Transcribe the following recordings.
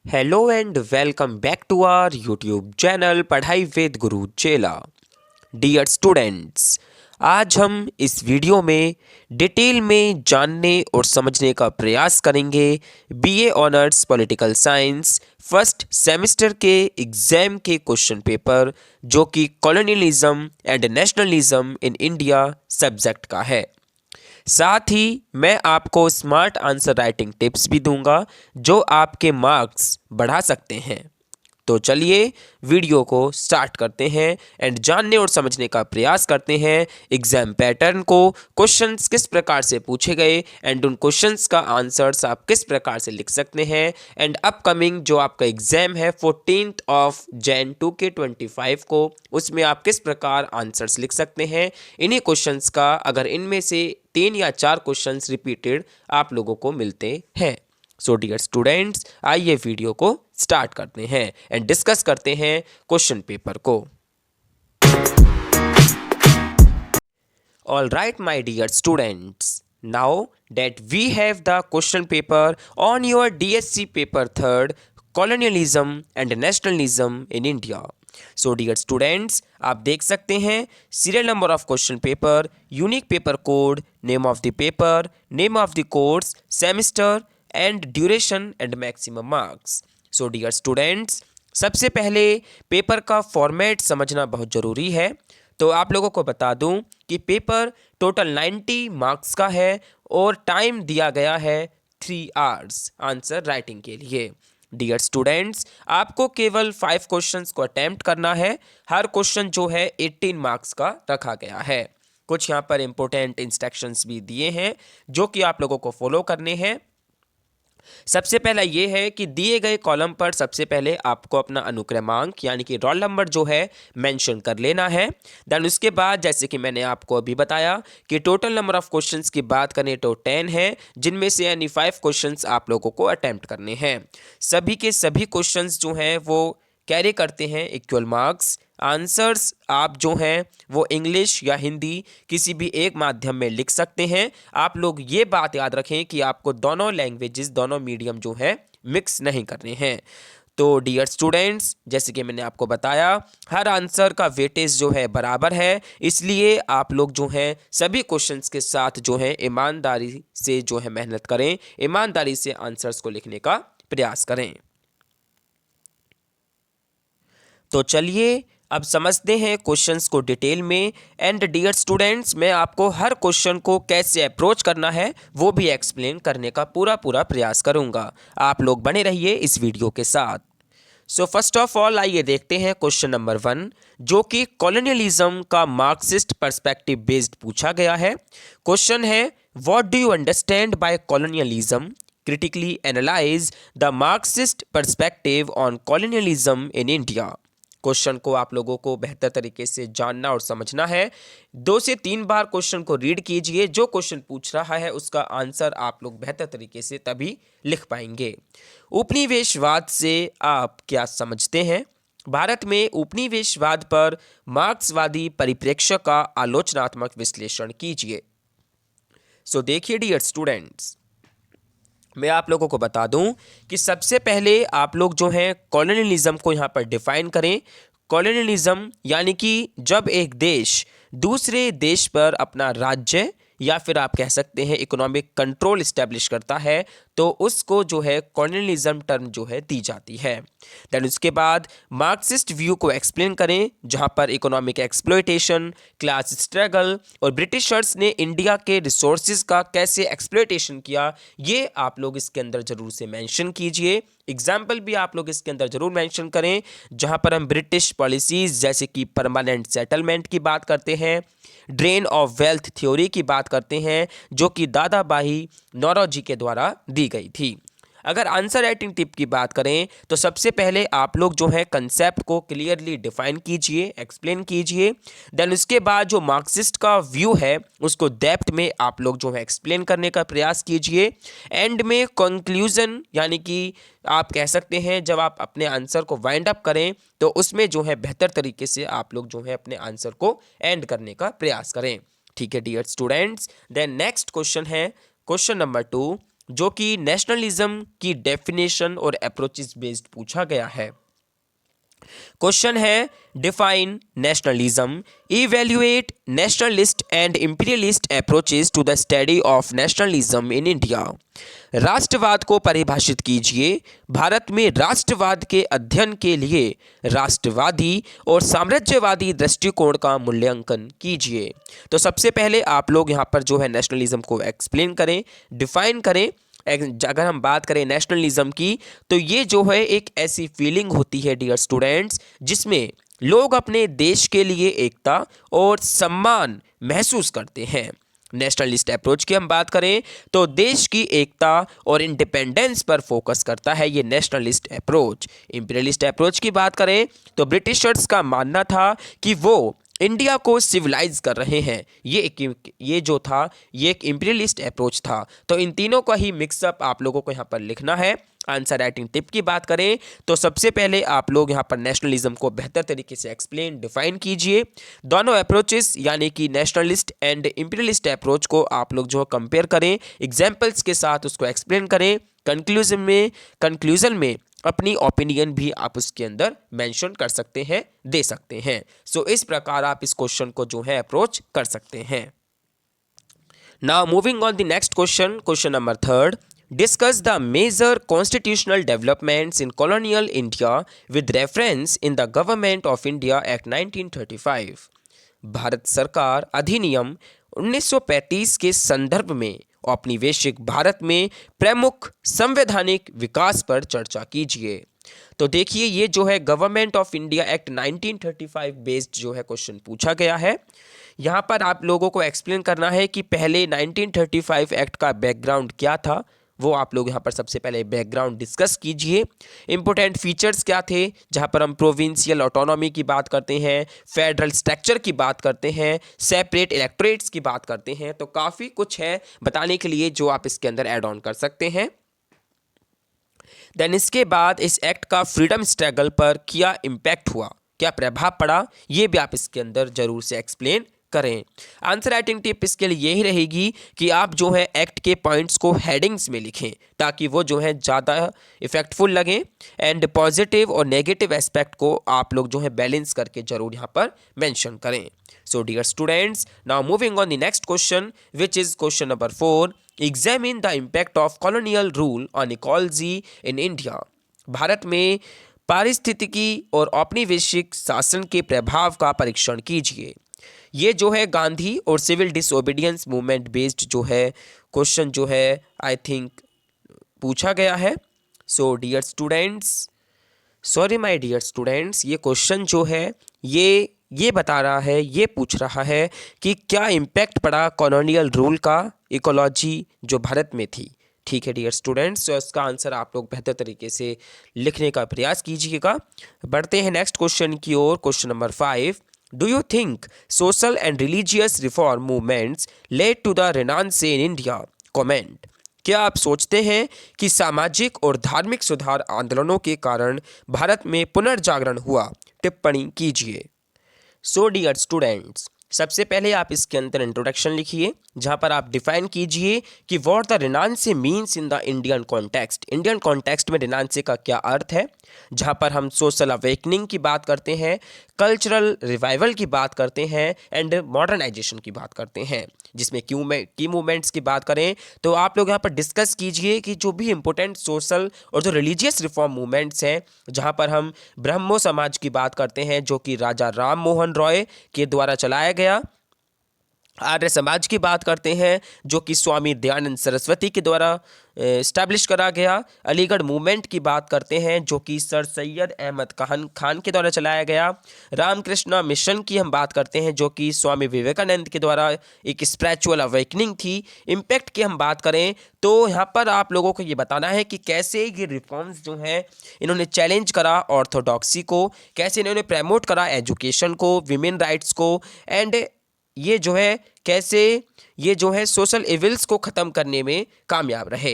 Hello and welcome back to our YouTube channel Padhai with Guru Chela. Dear students, आज हम इस video में डिटेल में जानने और समझने का प्रयास करेंगे BA honours political science first semester के एग्ज़ाम के क्वेश्चन पेपर जो कि colonialism and nationalism in India subject का है। साथ ही मैं आपको स्मार्ट आंसर राइटिंग टिप्स भी दूंगा जो आपके मार्क्स बढ़ा सकते हैं। तो चलिए वीडियो को स्टार्ट करते हैं एंड जानने और समझने का प्रयास करते हैं एग्जाम पैटर्न को, क्वेश्चंस किस प्रकार से पूछे गए एंड उन क्वेश्चंस का आंसर्स आप किस प्रकार से लिख सकते हैं एंड अपकमिंग जो आपका एग्जाम है 14th ऑफ Jan 2025 को, उसमें आप किस प्रकार आंसर्स लिख सकते हैं। इन्हीं क्वेश्चंस का अगर इनमें से 3 या 4 क्वेश्चंस रिपीटेड आप लोगों को मिलते हैं। सो डियर स्टूडेंट्स, आइए वीडियो को स्टार्ट करते हैं एंड डिस्कस करते हैं क्वेश्चन पेपर को। All right my dear students, now that we have the question paper on your DSC paper 3rd colonialism and nationalism in India. So dear students, आप देख सकते हैं serial number of question paper, unique paper code, name of the paper, name of the course, semester and duration and maximum marks. So dear students, सबसे पहले paper का format समझना बहुत ज़रूरी है। तो आप लोगों को बता दूं कि पेपर टोटल 90 मार्क्स का है और टाइम दिया गया है 3 आवर्स आंसर राइटिंग के लिए। डियर स्टूडेंट्स, आपको केवल 5 क्वेश्चंस को अटेम्प्ट करना है। हर क्वेश्चन जो है 18 मार्क्स का रखा गया है। कुछ यहाँ पर इंपॉर्टेंट इंस्ट्रक्शंस भी दिए हैं जो कि आप लोगों को फॉलो करने हैं। सबसे पहला ये है कि दिए गए कॉलम पर सबसे पहले आपको अपना अनुक्रमांक यानी कि रोल नंबर जो है मेंशन कर लेना है। देन उसके बाद जैसे कि मैंने आपको अभी बताया कि टोटल नंबर ऑफ क्वेश्चंस की बात करें तो 10 है, जिनमें से यानी 5 क्वेश्चंस आप लोगों को अटेम्प्ट करने हैं। सभी के सभी क्वेश्चंस जो हैं वो कैरी करते हैं इक्वल मार्क्स। आंसर्स आप जो हैं वो इंग्लिश या हिंदी किसी भी एक माध्यम में लिख सकते हैं। आप लोग ये बात याद रखें कि आपको दोनों लैंग्वेजेस, दोनों मीडियम जो है मिक्स नहीं करने हैं। तो डियर स्टूडेंट्स, जैसे कि मैंने आपको बताया हर आंसर का वेटेज जो है बराबर है, इसलिए आप लोग जो हैं सभी क्वेश्चंस के साथ जो है ईमानदारी से जो है मेहनत करें, ईमानदारी से आंसर्स को लिखने का प्रयास करें। तो चलिए अब समझते हैं क्वेश्चंस को डिटेल में। एंड डियर स्टूडेंट्स, मैं आपको हर क्वेश्चन को कैसे अप्रोच करना है वो भी एक्सप्लेन करने का पूरा प्रयास करूंगा। आप लोग बने रहिए इस वीडियो के साथ। सो फर्स्ट ऑफ ऑल आइए देखते हैं क्वेश्चन नंबर 1 जो कि कॉलोनियलिज्म का मार्क्सिस्ट पर्सपेक्टिव बेस्ड पूछा गया है। क्वेश्चन है, what do you understand by colonialism? Critically analyse the Marxist perspective on colonialism in India. Question को आप लोगों को बेहतर तरीके से जानना और समझना है। 2 से 3 बार क्वेश्चन को रीड कीजिए। जो क्वेश्चन पूछ रहा है उसका आंसर आप लोग बेहतर तरीके से तभी लिख पाएंगे। उपनिवेशवाद से आप क्या समझते हैं? भारत में उपनिवेशवाद पर मार्क्सवादी परिप्रेक्ष्य का आलोचनात्मक विश्लेषण कीजिए। सो देखिए डियर स्टूडेंट्स, मैं आप लोगों को बता दूं कि सबसे पहले आप लोग जो हैं कॉलोनियलिज्म को यहाँ पर डिफाइन करें। कॉलोनियलिज्म यानी कि जब एक देश दूसरे देश पर अपना राज्य या फिर आप कह सकते हैं इकोनॉमिक कंट्रोल इस्टेब्लिश करता है तो उसको जो है कॉलोनियलिज्म टर्म जो है दी जाती है। देन उसके बाद मार्क्सिस्ट व्यू को एक्सप्लेन करें जहां पर इकोनॉमिक एक्सप्लॉयटेशन, क्लास स्ट्रगल और ब्रिटिशर्स ने इंडिया के रिसोर्सेज का कैसे एक्सप्लॉयटेशन किया, ये आप लोग इसके अंदर जरूर से मेंशन कीजिए। एग्जाम्पल भी आप लोग इसके अंदर जरूर मेंशन करें जहां पर हम ब्रिटिश पॉलिसीज जैसे कि परमानेंट सेटलमेंट की बात करते हैं, ड्रेन ऑफ वेल्थ थ्योरी की बात करते हैं जो कि दादा भाई नौरोजी के द्वारा दी गई थी। अगर आंसर राइटिंग टिप की बात करें तो सबसे पहले आप लोग जो है कंसेप्ट को क्लियरली डिफाइन कीजिए, एक्सप्लेन कीजिए। देन उसके बाद जो मार्क्सिस्ट का व्यू है उसको डेप्थ में आप लोग जो है एक्सप्लेन करने का प्रयास कीजिए। एंड में कंक्लूजन यानी कि आप कह सकते हैं जब आप अपने आंसर को वाइंड अप करें तो उसमें जो है बेहतर तरीके से आप लोग जो है अपने आंसर को एंड करने का प्रयास करें। ठीक है dear students, then next question है क्वेश्चन नंबर 2, जो कि नेशनलिज्म की डेफिनेशन और अप्रोचेस बेस्ड पूछा गया है। क्वेश्चन है define nationalism, evaluate nationalist and imperialist approaches to the study of nationalism in India. राष्ट्रवाद को परिभाषित कीजिए। भारत में राष्ट्रवाद के अध्ययन के लिए राष्ट्रवादी और साम्राज्यवादी दृष्टिकोण का मूल्यांकन कीजिए। तो सबसे पहले आप लोग यहाँ पर जो है नेशनलिज्म को एक्सप्लेन करें, डिफाइन करें। अगर हम बात करें नेशनलिज्म की, तो ये जो है एक ऐसी फीलिंग होती है डियर स्टूडेंट्स, जिसमें लोग अपने देश के लिए एकता और सम्मान महसूस करते हैं। नेशनलिस्ट अप्रोच की हम बात करें तो देश की एकता और इंडिपेंडेंस पर फोकस करता है ये नेशनलिस्ट अप्रोच। इंपीरियलिस्ट अप्रोच की बात करें तो ब्रिटिशर्स का मानना था कि वो इंडिया को सिविलाइज कर रहे हैं। ये जो था ये एक इंपीरियलिस्ट अप्रोच था। तो इन तीनों का ही मिक्सअप आप लोगों को यहाँ पर लिखना है। आंसर राइटिंग टिप की बात करें तो सबसे पहले आप लोग यहाँ पर नेशनलिज्म को बेहतर तरीके से एक्सप्लेन डिफाइन कीजिए। दोनों अप्रोचेस यानी कि नेशनलिस्ट एंड इंपीरियलिस्ट अप्रोच को आप लोग जो कंपेयर करें, एग्जाम्पल्स के साथ उसको एक्सप्लेन करें। कंक्लूजन में अपनी ओपिनियन भी आप उसके अंदर मेंशन कर सकते हैं, दे सकते हैं। सो इस प्रकार आप इस क्वेश्चन को जो है अप्रोच कर सकते हैं। Now moving on the next question, question number 3, discuss the major constitutional developments in colonial India with reference in the Government of India Act 1935। Bharat सरकार अधिनियम 1935 के संदर्भ में औपनिवेशिक भारत में प्रमुख संवैधानिक विकास पर चर्चा कीजिए। तो देखिए ये जो है government of India act 1935 based जो है क्वेश्चन पूछा गया है। यहाँ पर आप लोगों को एक्सप्लेन करना है कि पहले 1935 एक्ट का बैकग्राउंड क्या था, वो आप लोग यहाँ पर सबसे पहले बैकग्राउंड डिस्कस कीजिए। इंपॉर्टेंट फीचर्स क्या थे, जहाँ पर हम प्रोविंशियल ऑटोनॉमी की बात करते हैं, फेडरल स्ट्रक्चर की बात करते हैं, सेपरेट इलेक्टोरेट्स की बात करते हैं। तो काफ़ी कुछ है बताने के लिए जो आप इसके अंदर ऐड ऑन कर सकते हैं। देन इसके बाद इस एक्ट का फ्रीडम स्ट्रगल पर क्या इम्पैक्ट हुआ, क्या प्रभाव पड़ा, ये भी आप इसके अंदर जरूर से एक्सप्लेन करें। आंसर राइटिंग टिप इसके लिए यही रहेगी कि आप जो है एक्ट के पॉइंट्स को हेडिंग्स में लिखें ताकि वो जो है ज़्यादा इफेक्टफुल लगें, एंड पॉजिटिव और नेगेटिव एस्पेक्ट को आप लोग जो है बैलेंस करके जरूर यहाँ पर मेंशन करें। So dear students, now moving on the next question which is question number 4, examine the impact of colonial rule on ecology in India. भारत में पारिस्थितिकी और औपनिवेशिक शासन के प्रभाव का परीक्षण कीजिए। ये जो है गांधी और सिविल डिसओबीडियंस मूवमेंट बेस्ड जो है क्वेश्चन जो है आई थिंक पूछा गया है। So dear students, sorry my dear students, ये क्वेश्चन जो है ये बता रहा है, ये पूछ रहा है कि क्या इम्पैक्ट पड़ा कॉलोनियल रूल का इकोलॉजी जो भारत में थी। ठीक है डियर स्टूडेंट्स, तो इसका आंसर आप लोग बेहतर तरीके से लिखने का प्रयास कीजिएगा। बढ़ते हैं नेक्स्ट क्वेश्चन की ओर, question number 5, Do you think social and religious reform movements led to the Renaissance in India? Comment. क्या आप सोचते हैं कि सामाजिक और धार्मिक सुधार आंदोलनों के कारण भारत में पुनर्जागरण हुआ? टिप्पणी कीजिए। सो डियर स्टूडेंट्स, सबसे पहले आप इसके अंदर इंट्रोडक्शन लिखिए जहाँ पर आप डिफाइन कीजिए कि what the renaissance means in the Indian context. Indian context में रेनांसे का क्या अर्थ है, जहाँ पर हम सोशल अवेकनिंग की बात करते हैं, कल्चरल रिवाइवल की बात करते हैं, एंड मॉडर्नाइजेशन की बात करते हैं। जिसमें की मूवमेंट्स की बात करें तो आप लोग यहाँ पर डिस्कस कीजिए कि जो भी इंपॉर्टेंट सोशल और जो रिलीजियस रिफॉर्म मूवमेंट्स हैं, जहाँ पर हम ब्रह्मो समाज की बात करते हैं जो कि राजा राम मोहन रॉय के द्वारा चलाया गया, आर्य समाज की बात करते हैं जो कि स्वामी दयानंद सरस्वती के द्वारा इस्टेब्लिश करा गया, अलीगढ़ मूवमेंट की बात करते हैं जो कि सर सैयद अहमद खान के द्वारा चलाया गया, रामकृष्ण मिशन की हम बात करते हैं जो कि स्वामी विवेकानंद के द्वारा एक स्पिरिचुअल अवेकनिंग थी। इम्पैक्ट की हम बात करें तो यहाँ पर आप लोगों को ये बताना है कि कैसे ये रिफॉर्म्स जो हैं इन्होंने चैलेंज करा ऑर्थोडॉक्सी को, कैसे इन्होंने प्रमोट करा एजुकेशन को, विमेन राइट्स को, एंड ये जो है कैसे ये जो है सोशल इविल्स को ख़त्म करने में कामयाब रहे।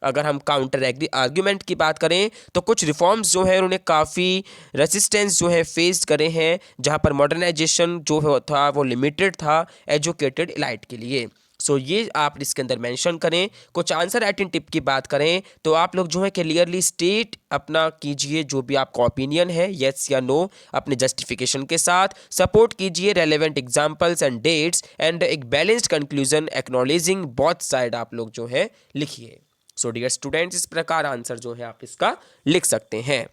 अगर हम काउंटर आर्ग्यूमेंट की बात करें तो कुछ रिफॉर्म्स जो है उन्होंने काफ़ी रेसिस्टेंस जो है फेस करे हैं, जहाँ पर मॉडर्नाइजेशन जो था वो लिमिटेड था एजुकेटेड इलाइट के लिए। सो ये आप इसके अंदर मेंशन करें। कुछ आंसर राइटिंग टिप की बात करें तो आप लोग जो है क्लियरली स्टेट अपना कीजिए जो भी आपका ओपिनियन है, येस या नो, अपने जस्टिफिकेशन के साथ सपोर्ट कीजिए relevant examples and dates and एक balanced conclusion acknowledging both side आप लोग जो है लिखिए। सो डियर स्टूडेंट्स, इस प्रकार आंसर जो है आप इसका लिख सकते हैं।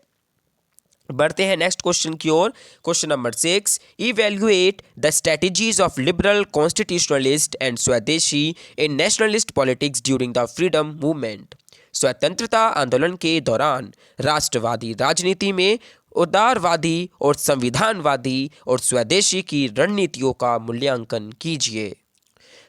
बढ़ते हैं नेक्स्ट क्वेश्चन की ओर। Question number 6, evaluate the strategies of liberal constitutionalist and swadeshi in nationalist politics during the freedom movement. स्वतंत्रता आंदोलन के दौरान राष्ट्रवादी राजनीति में उदारवादी और संविधानवादी और स्वदेशी की रणनीतियों का मूल्यांकन कीजिए।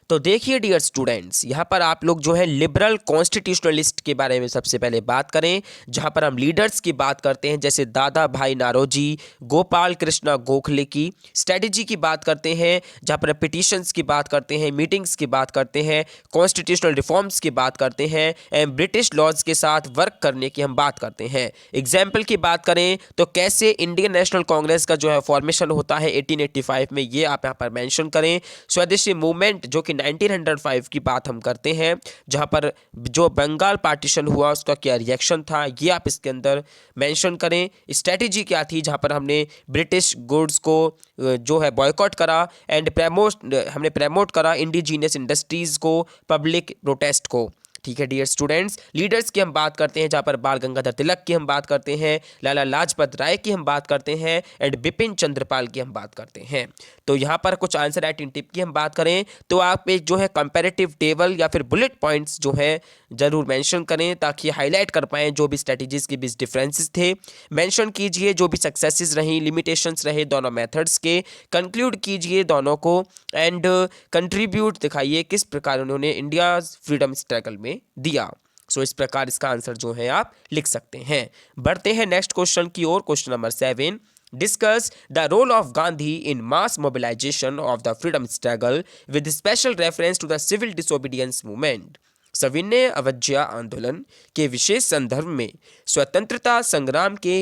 तो देखिए डियर स्टूडेंट्स, यहाँ पर आप लोग जो है लिबरल कॉन्स्टिट्यूशनलिस्ट के बारे में सबसे पहले बात करें, जहाँ पर हम लीडर्स की बात करते हैं जैसे दादा भाई नारोजी, गोपाल कृष्णा गोखले की स्ट्रेटजी की बात करते हैं, जहाँ पर पिटिशंस की बात करते हैं, मीटिंग्स की बात करते हैं, कॉन्स्टिट्यूशनल रिफॉर्म्स की बात करते हैं एंड ब्रिटिश लॉज के साथ वर्क करने की हम बात करते हैं। एग्जाम्पल की बात करें तो कैसे इंडियन नेशनल कांग्रेस का जो है फॉर्मेशन होता है 1885 में, ये आप यहाँ पर मेंशन करें। स्वदेशी मूवमेंट जो कि 1905 की बात हम करते हैं, जहां पर जो बंगाल पार्टीशन हुआ उसका क्या रिएक्शन था, ये आप इसके अंदर मेंशन करें। स्ट्रेटजी क्या थी जहां पर हमने ब्रिटिश गुड्स को जो है बॉयकॉट करा एंड हमने प्रमोट करा इंडिजीनियस इंडस्ट्रीज को, पब्लिक प्रोटेस्ट को। ठीक है डियर स्टूडेंट्स, लीडर्स की हम बात करते हैं जहाँ पर बाल गंगाधर तिलक की हम बात करते हैं, लाला लाजपत राय की हम बात करते हैं एंड बिपिन चंद्रपाल की हम बात करते हैं। तो यहाँ पर कुछ आंसर राइटिंग टिप की हम बात करें तो आप एक जो है कंपैरेटिव टेबल या फिर बुलेट पॉइंट्स जो है जरूर मेंशन करें ताकि हाईलाइट कर पाएँ जो भी स्ट्रेटजीज के बीच डिफरेंसेस थे। मेंशन कीजिए जो भी सक्सेसेस रही, लिमिटेशंस रहे दोनों मेथड्स के, कंक्लूड कीजिए दोनों को एंड कंट्रीब्यूट दिखाइए किस प्रकार उन्होंने इंडिया फ्रीडम स्ट्रगल में दिया। सो इस प्रकार इसका आंसर जो है आप लिख सकते हैं। बढ़ते हैं नेक्स्ट क्वेश्चन की ओर। Question number 7, discuss the role of Gandhi in mass mobilisation of the freedom struggle with special reference to the civil disobedience movement. सविनय अवज्ञा आंदोलन के विशेष संदर्भ में स्वतंत्रता संग्राम के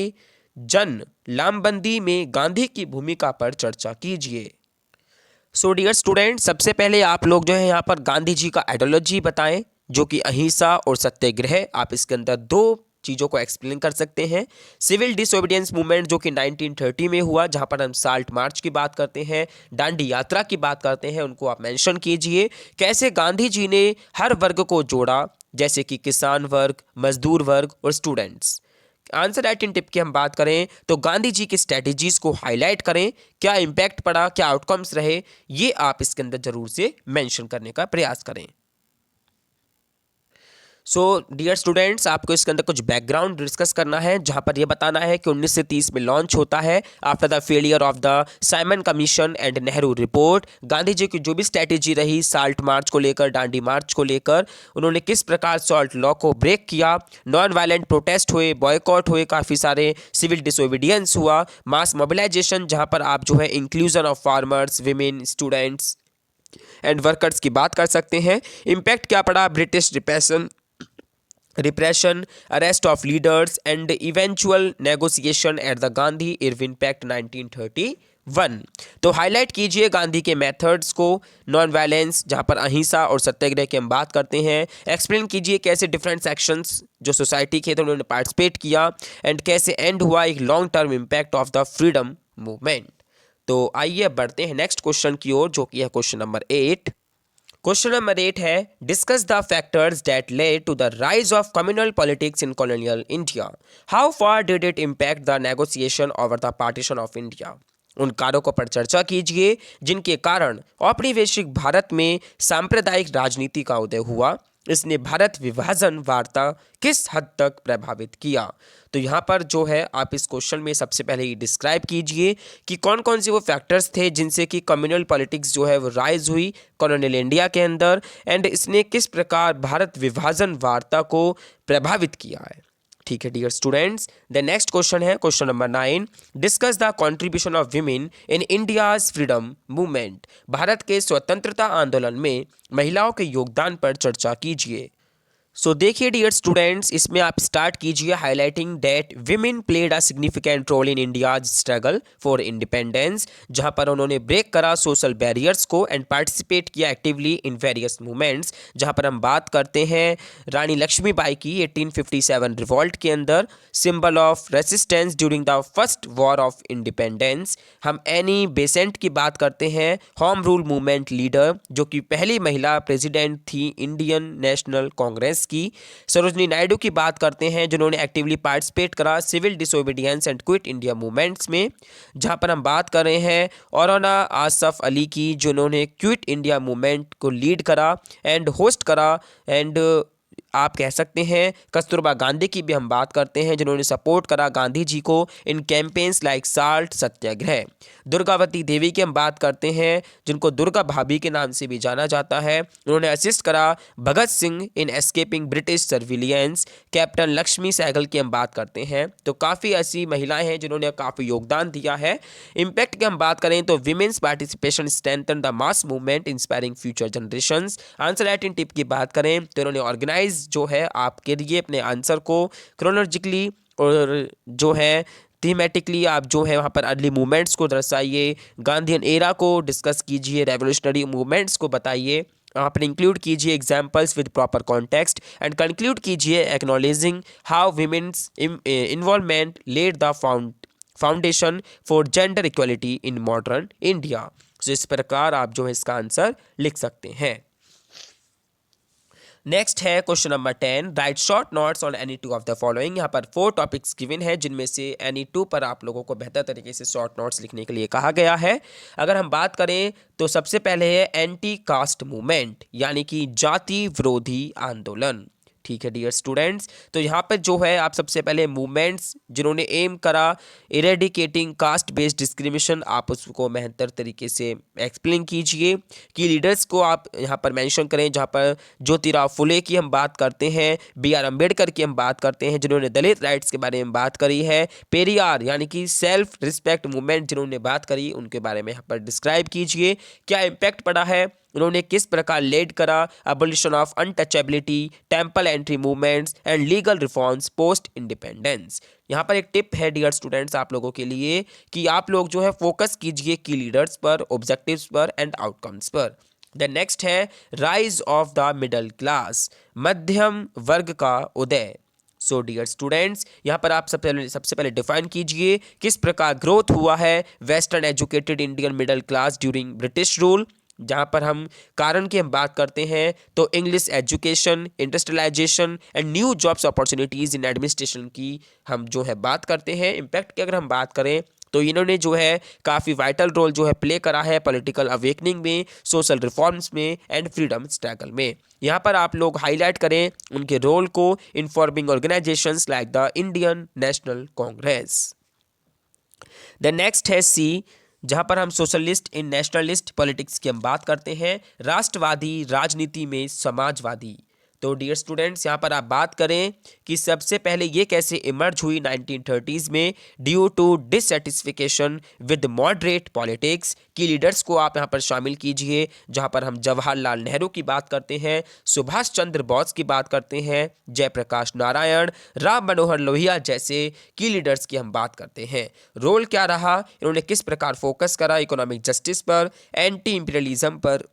जन लामबंदी में गांधी की भूमिका पर चर्चा कीजिए। सो डियर स्टूडेंट, सबसे पहले आप लोग जो है यहाँ पर गांधी जी का आइडियोलॉजी बताएं जो कि अहिंसा और सत्याग्रह। आप इसके अंदर दो चीज़ों को एक्सप्लेन कर सकते हैं। सिविल डिसोबीडियंस मूवमेंट जो कि 1930 में हुआ, जहाँ पर हम साल्ट मार्च की बात करते हैं, दांडी यात्रा की बात करते हैं, उनको आप मेंशन कीजिए। कैसे गांधी जी ने हर वर्ग को जोड़ा जैसे कि किसान वर्ग, मजदूर वर्ग और स्टूडेंट्स। आंसर राइटिंग टिप की हम बात करें तो गांधी जी की स्ट्रेटजीज को हाईलाइट करें, क्या इम्पैक्ट पड़ा, क्या आउटकम्स रहे, ये आप इसके अंदर जरूर से मेंशन करने का प्रयास करें। सो डियर स्टूडेंट्स, आपको इसके अंदर कुछ बैकग्राउंड डिस्कस करना है, जहां पर यह बताना है कि 1930 में लॉन्च होता है after the failure of the Simon Commission and Nehru report. Gandhi ji की जो भी स्ट्रैटेजी रही साल्ट मार्च को लेकर, दांडी मार्च को लेकर, उन्होंने किस प्रकार सॉल्ट लॉ को ब्रेक किया, नॉन वायलेंट प्रोटेस्ट हुए, बॉयकॉट हुए, काफ़ी सारे सिविल डिसोबीडियंस हुआ, मास मोबिलाइजेशन जहाँ पर आप जो है inclusion of farmers, women, students and workers की बात कर सकते हैं। इम्पैक्ट क्या पड़ा, British repression, arrest of leaders and eventual negotiation at the Gandhi Irwin pact 1931। तो हाईलाइट कीजिए गांधी के मेथड्स को, नॉन वायलेंस जहां पर अहिंसा और सत्याग्रह की हम बात करते हैं। एक्सप्लेन कीजिए कैसे डिफरेंट सेक्शंस जो सोसाइटी के थे उन्होंने पार्टिसिपेट किया एंड कैसे एंड हुआ एक long term impact of the freedom movement. तो आइए बढ़ते हैं नेक्स्ट क्वेश्चन की ओर जो कि है क्वेश्चन नंबर 8। क्वेश्चन नंबर 8 है, discuss the factors that led to the rise of communal politics in colonial India. How far did it impact the negotiation over the partition of India. उन कारकों पर चर्चा कीजिए जिनके कारण औपनिवेशिक भारत में सांप्रदायिक राजनीति का उदय हुआ। इसने भारत विभाजन वार्ता किस हद तक प्रभावित किया। तो यहाँ पर जो है आप इस क्वेश्चन में सबसे पहले ही डिस्क्राइब कीजिए कि कौन कौन से वो फैक्टर्स थे जिनसे कि कम्युनल पॉलिटिक्स जो है वो राइज हुई कॉलोनियल इंडिया के अंदर एंड इसने किस प्रकार भारत विभाजन वार्ता को प्रभावित किया है। ठीक है dear students, the next question है question number 9। Discuss the contribution of women in India's freedom movement. Bharat के स्वतंत्रता आंदोलन में महिलाओं के योगदान पर चर्चा कीजिए। सो देखिए डियर स्टूडेंट्स, इसमें आप स्टार्ट कीजिए highlighting that women played a significant role in India's struggle for independence, जहां पर उन्होंने ब्रेक करा सोशल बैरियर्स को एंड पार्टिसिपेट किया एक्टिवली इन वेरियस मूवमेंट्स। जहां पर हम बात करते हैं रानी लक्ष्मीबाई की 1857 रिवॉल्ट के अंदर, symbol of resistance during the first war of independence. हम एनी बेसेंट की बात करते हैं, होम रूल मूवमेंट लीडर, जो कि पहली महिला प्रेसिडेंट थी इंडियन नेशनल कांग्रेस की। सरोजनी नायडू की बात करते हैं, जिन्होंने एक्टिवली पार्टिसिपेट करा civil disobedience and quit India movements में। जहां पर हम बात कर रहे हैं औराना आसफ अली की, जिन्होंने क्विट इंडिया मूवमेंट को लीड करा एंड होस्ट करा। एंड आप कह सकते हैं कस्तूरबा गांधी की भी हम बात करते हैं, जिन्होंने सपोर्ट करा गांधी जी को इन कैंपेन्स लाइक साल्ट सत्याग्रह। दुर्गावती देवी की हम बात करते हैं, जिनको दुर्गा भाभी के नाम से भी जाना जाता है। उन्होंने असिस्ट करा Bhagat Singh in escaping British surveillance. Captain Lakshmi Sahgal की हम बात करते हैं, तो काफ़ी ऐसी महिलाएं हैं जिन्होंने काफ़ी योगदान दिया है। इम्पैक्ट की हम बात करें तो women's participation strengthen the mass movement inspiring future generations. Answer writing tip की बात करें तो इन्होंने ऑर्गेनाइज जो है आपके लिए अपने आंसर को क्रोनोलॉजिकली और जो है थीमेटिकली आप जो है वहाँ पर अर्ली मूवमेंट्स को दर्शाइए, गांधीयन एरा को डिस्कस कीजिए, रेवोल्यूशनरी मूवमेंट्स को बताइए, आप इंक्लूड कीजिए examples with proper context and conclude कीजिए acknowledging how women's involvement laid the foundation for gender equality in modern India. तो इस प्रकार आप जो है इसका आंसर लिख सकते हैं। नेक्स्ट है question number 10, right short notes on any two of the following. यहाँ पर 4 टॉपिक्स गिवन है, जिनमें से एनी टू पर आप लोगों को बेहतर तरीके से शॉर्ट नोट्स लिखने के लिए कहा गया है। अगर हम बात करें तो सबसे पहले है एंटी कास्ट मूवमेंट, यानी कि जाति विरोधी आंदोलन। ठीक है डियर स्टूडेंट्स, तो यहाँ पर जो है आप सबसे पहले मूवमेंट्स जिन्होंने एम करा इरेडिकेटिंग कास्ट बेस्ड डिस्क्रिमिनेशन, आप उसको बेहतर तरीके से एक्सप्लेन कीजिए। कि लीडर्स को आप यहाँ पर मेंशन करें, जहाँ पर ज्योतिराव फुले की हम बात करते हैं, B.R. अम्बेडकर की हम बात करते हैं जिन्होंने दलित राइट्स के बारे में बात करी है, पेरियार यानी कि सेल्फ रिस्पेक्ट मूवमेंट जिन्होंने बात करी, उनके बारे में यहाँ पर डिस्क्राइब कीजिए। क्या इम्पैक्ट पड़ा है, उन्होंने किस प्रकार लेड करा abolition of untouchability, temple entry movements and legal reforms post independence. यहाँ पर एक टिप है डियर स्टूडेंट्स आप लोगों के लिए कि आप लोग जो है फोकस कीजिए की लीडर्स पर, ऑब्जेक्टिव्स पर एंड आउटकम्स पर। द नेक्स्ट है rise of the middle class, मध्यम वर्ग का उदय। सो डियर स्टूडेंट्स, यहाँ पर आप सबसे पहले डिफाइन कीजिए किस प्रकार ग्रोथ हुआ है western educated Indian middle class during British rule. जहाँ पर हम कारण की हम बात करते हैं तो English education, industrialisation and new jobs opportunities in administration की हम जो है बात करते हैं। इम्पैक्ट की अगर हम बात करें तो इन्होंने जो है काफ़ी वाइटल रोल जो है प्ले करा है पॉलिटिकल अवेकनिंग में, सोशल रिफॉर्म्स में एंड फ्रीडम स्ट्रगल में। यहाँ पर आप लोग हाईलाइट करें उनके रोल को in forming organisations like the Indian national Congress. The next है सी, जहां पर हम सोशलिस्ट इन नेशनलिस्ट पॉलिटिक्स की हम बात करते हैं, राष्ट्रवादी राजनीति में समाजवादी। तो डियर स्टूडेंट्स, यहाँ पर आप बात करें कि सबसे पहले ये कैसे इमर्ज हुई 1930s में due to dissatisfaction with moderate politics. की लीडर्स को आप यहाँ पर शामिल कीजिए, जहाँ पर हम जवाहरलाल नेहरू की बात करते हैं, सुभाष चंद्र बोस की बात करते हैं, जयप्रकाश नारायण, राम मनोहर लोहिया जैसे की लीडर्स की हम बात करते हैं। रोल क्या रहा, इन्होंने किस प्रकार फोकस करा इकोनॉमिक जस्टिस पर, एंटी इंपीरियलिज्म पर,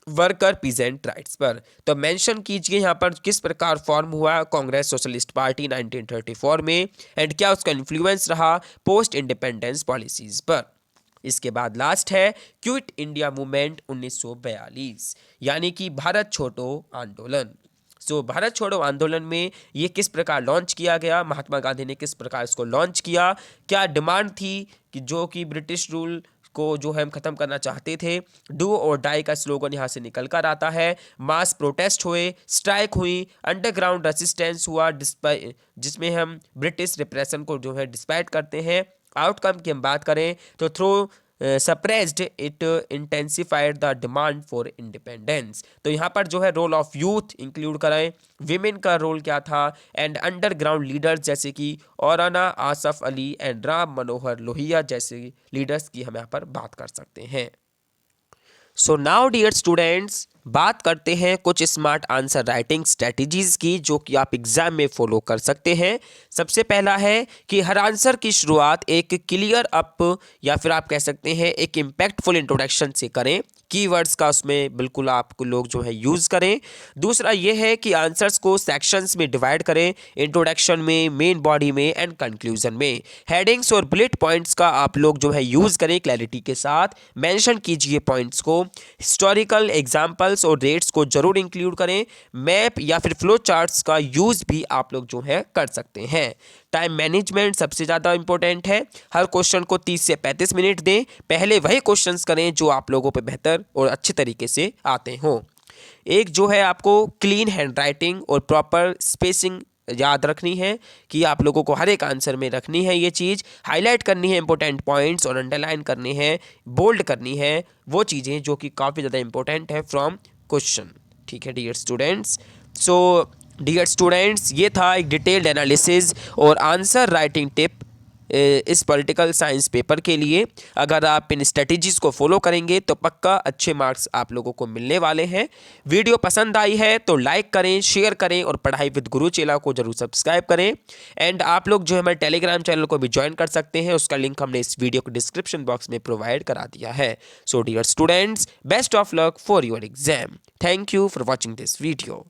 वर्कर पीजेंट राइट्स पर। तो मेंशन कीजिए यहाँ पर किस प्रकार फॉर्म हुआ कांग्रेस सोशलिस्ट पार्टी 1934 में एंड क्या उसका इन्फ्लुएंस रहा पोस्ट इंडिपेंडेंस पॉलिसीज पर। इसके बाद लास्ट है क्विट इंडिया मूवमेंट 1942, यानी कि भारत छोड़ो आंदोलन। सो भारत छोड़ो आंदोलन में ये किस प्रकार लॉन्च किया गया, महात्मा गांधी ने किस प्रकार इसको लॉन्च किया, क्या डिमांड थी कि जो कि ब्रिटिश रूल को जो है हम ख़त्म करना चाहते थे। डू और डाई का स्लोगन यहाँ से निकल कर आता है। मास प्रोटेस्ट हुए, स्ट्राइक हुई, अंडरग्राउंड रेसिस्टेंस हुआ जिसमें हम ब्रिटिश रिप्रेशन को जो है डिस्पाइट करते हैं। आउटकम की हम बात करें तो through suppressed it intensified the demand for independence. तो यहाँ पर जो है रोल ऑफ यूथ इंक्लूड कराएं, विमेन का रोल क्या था एंड अंडरग्राउंड लीडर्स जैसे कि औराना आसफ अली एंड राम मनोहर लोहिया जैसे लीडर्स की हम यहाँ पर बात कर सकते हैं। सो नाउ डियर स्टूडेंट्स, बात करते हैं कुछ स्मार्ट आंसर राइटिंग स्ट्रेटजीज की जो कि आप एग्जाम में फॉलो कर सकते हैं। सबसे पहला है कि हर आंसर की शुरुआत एक क्लियर अप या फिर आप कह सकते हैं एक इम्पैक्टफुल इंट्रोडक्शन से करें। कीवर्ड्स का उसमें बिल्कुल आपको लोग जो है यूज़ करें। दूसरा ये है कि आंसर्स को सेक्शंस में डिवाइड करें, इंट्रोडक्शन में, मेन बॉडी में एंड कंक्लूजन में। हेडिंग्स और बुलेट पॉइंट्स का आप लोग जो है यूज़ करें क्लैरिटी के साथ, मेंशन कीजिए पॉइंट्स को। हिस्टोरिकल एग्जांपल्स और रेट्स को जरूर इंक्लूड करें। मैप या फिर फ्लो चार्ट्स का यूज़ भी आप लोग जो है कर सकते हैं। टाइम मैनेजमेंट सबसे ज़्यादा इंपॉर्टेंट है। हर क्वेश्चन को 30 से 35 मिनट दें। पहले वही क्वेश्चंस करें जो आप लोगों पे बेहतर और अच्छे तरीके से आते हों। एक जो है आपको क्लीन हैंडराइटिंग और प्रॉपर स्पेसिंग याद रखनी है कि आप लोगों को हर एक आंसर में रखनी है ये चीज़, हाईलाइट करनी है इंपॉर्टेंट पॉइंट्स और अंडरलाइन करनी है, बोल्ड करनी है वो चीज़ें जो कि काफ़ी ज़्यादा इंपॉर्टेंट है फ्रॉम क्वेश्चन। ठीक है dear students. So dear students, ये था एक डिटेल्ड एनालिसिस और आंसर राइटिंग टिप इस पॉलिटिकल साइंस पेपर के लिए। अगर आप इन स्ट्रेटजीज़ को फॉलो करेंगे तो पक्का अच्छे मार्क्स आप लोगों को मिलने वाले हैं। वीडियो पसंद आई है तो लाइक करें, शेयर करें और पढ़ाई विद गुरु चैनल को जरूर सब्सक्राइब करें। एंड आप लोग जो है हमारे टेलीग्राम चैनल को भी ज्वाइन कर सकते हैं, उसका लिंक हमने इस वीडियो को डिस्क्रिप्शन बॉक्स में प्रोवाइड करा दिया है। So dear students, best of luck for your exam. Thank you for watching this video.